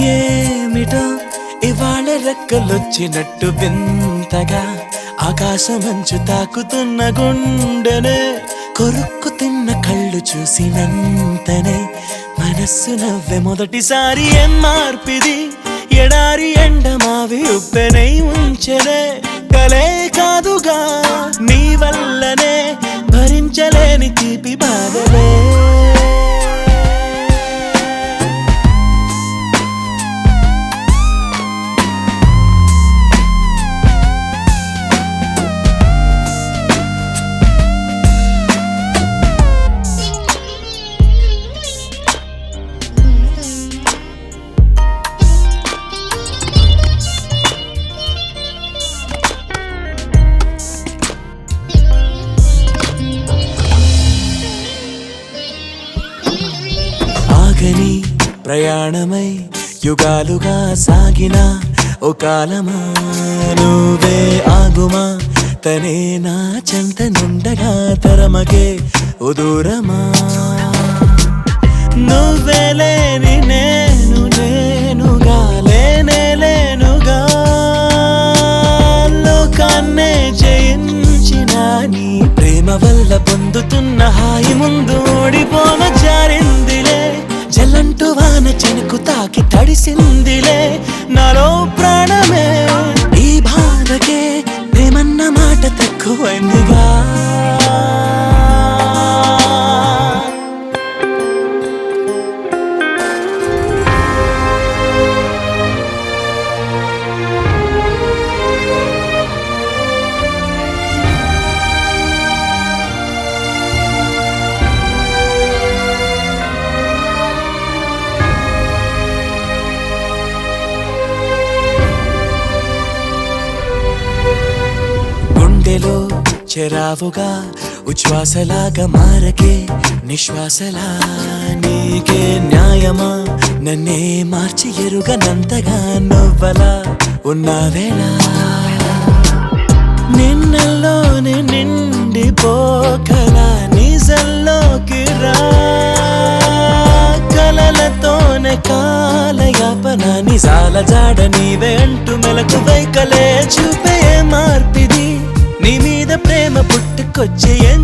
ఏమిటో ఇవాళ రెక్కలొచ్చినట్టు వింతగా ఆకాశమంచు తాకుతున్న గుండెనే కొరుక్కు తిన్న కళ్ళు చూసినంతనే మనస్సు నవ్వే మొదటిసారి ఏం మార్పిది ఎడారి ఎండమావి ఉప్పెనై ఉంచెనే కలే కాదుగా నీ వల్లనే భరించలేని తీపి బాధలే ఆగని ప్రయాణమై యుగాలుగా సాగిన ఓ కాలమా నువ్వే ఆగుమా తనే నా చెంత నుండగా తరమగే ఓ దూరమా నువ్వే లేని నేనుగా లేనే లేనుగా లోకాన్నే జయించిన నీ ప్రేమ వల్ల పొందుతున్న హాయి ముందు ఓడిపోన జారిందిలే జల్లంటూ వాన చెనుకు తాకి తడిసిందిలే నాలో ప్రాణమే ఈ బాధకే ప్రేమన్న మాట తక్కువైందిగా గుండెలో చెరావుగా ఉచ్ఛ్వాసలాగా మారకే నిశ్వాసలా నీకే న్యాయమా నన్నే మార్చి ఎరుగనంతగా నువ్వలా ఉన్నావేళ నిన్నల్లోనే నిండిపోకలా నిజల్లోకి రా కలలతోనే కాలయాపన నిజాల జాడ నీవే అంటూ మెలకు వైకలే చూపే మార్పిది నీ మీద ప్రేమ పుట్టుకొచ్చి ఏం